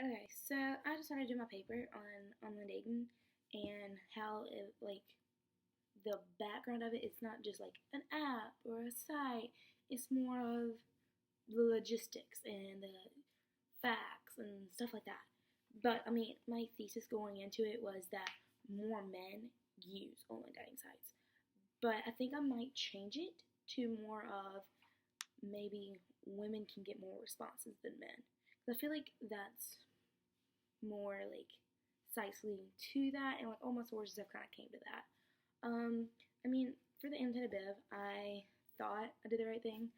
Okay, so I just started doing my paper on online dating and how it the background of it. It's not just like an app or a site. It's more of the logistics and the facts and stuff like that. But I mean, my thesis going into it was that more men use online dating sites. But I think I might change it to more of maybe women can get more responses than men. 'Cause I feel like that's more like sites leading to that, and like all my sources have kind of came to that. I mean, for the annotated bib, I thought I did the right thing.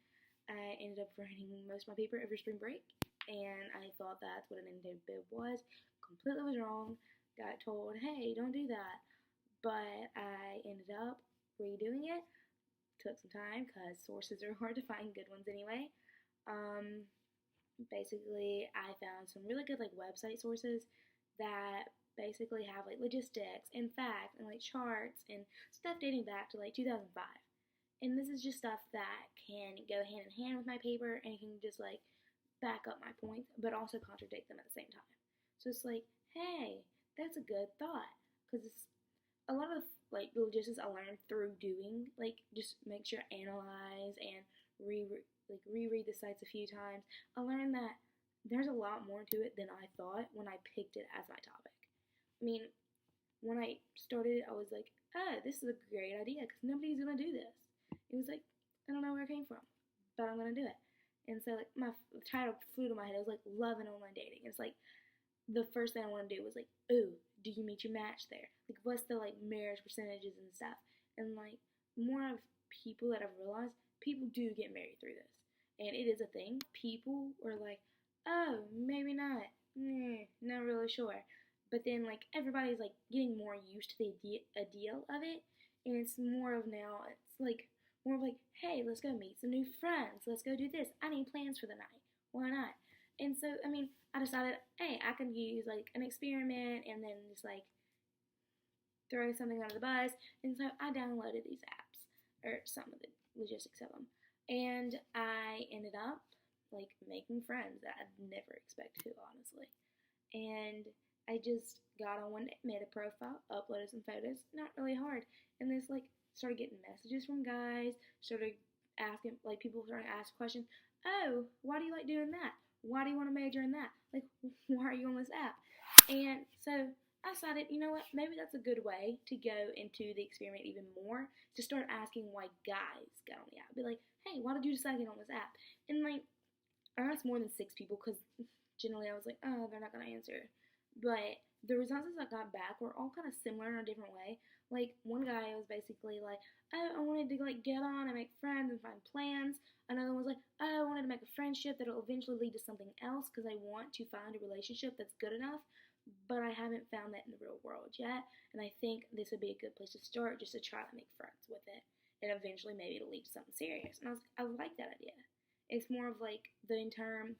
I ended up writing most of my paper over spring break, and I thought that's what an annotated bib was. Completely was wrong. Got told, hey, don't do that. But I ended up redoing it. Took some time because sources are hard to find, good ones anyway. Um, Basically, I found some really good like website sources that basically have like logistics and facts and like charts and stuff dating back to like 2005. And this is just stuff that can go hand in hand with my paper and can just like back up my points, but also contradict them at the same time. So it's like, hey, that's a good thought because a lot of like the logistics I learned through doing like just make sure analyze and reread the sites a few times. I learned that there's a lot more to it than I thought when I picked it as my topic. I mean, when I started, I was like, oh, this is a great idea because nobody's gonna do this. It was like I don't know where it came from, but I'm gonna do it. And so like my title flew to my head. It was like love and online dating. It's like the first thing I want to do was like, ooh, do you meet your match there? Like, what's the like marriage percentages and stuff? And like more of people that I've realized, people do get married through this, and it is a thing. People are like, oh, maybe not, not really sure. But then like everybody's like getting more used to the idea of it, and it's more of now. It's like more of like, hey, let's go meet some new friends. Let's go do this. I need plans for the night. Why not? And so, I mean, I decided, hey, I can use like an experiment and then just like throw something under the bus. And so I downloaded these apps, or some of the logistics of them. And I ended up like making friends that I'd never expect to, honestly. And I just got on one day, made a profile, uploaded some photos, not really hard. And this like started getting messages from guys, started asking, like people started to ask questions. Oh, why do you like doing that? Why do you want to major in that? Like, why are you on this app? And so I decided, you know what, maybe that's a good way to go into the experiment even more, to start asking why guys got on the app. Be like, hey, why did you decide to get on this app? And like, I asked more than 6 people because generally I was like, oh, they're not going to answer. But the responses I got back were all kind of similar in a different way. Like, one guy was basically like, oh, I wanted to like get on and make friends and find plans. Another one was like, oh, I wanted to make a friendship that'll eventually lead to something else because I want to find a relationship that's good enough, but I haven't found that in the real world yet. And I think this would be a good place to start, just to try to make friends with it, and eventually maybe it'll lead to something serious. And I like that idea. It's more of like the term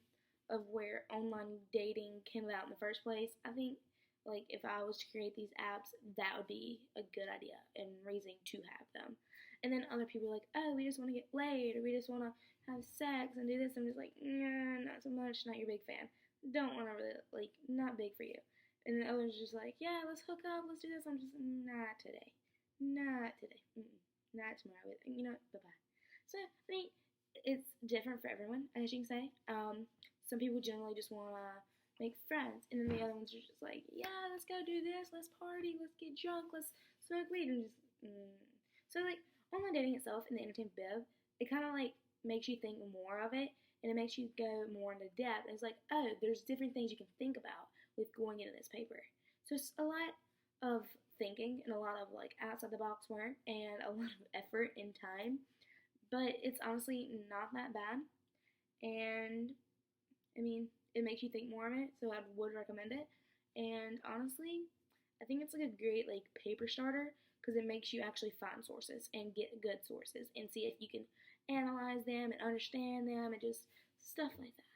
of where online dating came about in the first place. I think like if I was to create these apps, that would be a good idea and reason to have them. And then other people are like, oh, we just want to get laid, or we just want to have sex and do this. I'm just like, nah, not so much, not your big fan. Don't want to really, like, not big for you. And then others are just like, yeah, let's hook up, let's do this. I'm just, not today. Not today. Not tomorrow. You know what? Bye-bye. So, I mean, it's different for everyone, as you can say. Some people generally just want to make friends, and then the other ones are just like, yeah, let's go do this, let's party, let's get drunk, let's smoke weed, and just, So, like, online dating itself in the entertainment bib, it kind of, like, makes you think more of it, and it makes you go more into depth. And it's like, oh, there's different things you can think about with going into this paper. So it's a lot of thinking and a lot of, like, outside the box work and a lot of effort and time, but it's honestly not that bad. And I mean, it makes you think more of it, so I would recommend it. And honestly, I think it's like a great like paper starter because it makes you actually find sources and get good sources and see if you can analyze them and understand them and just stuff like that.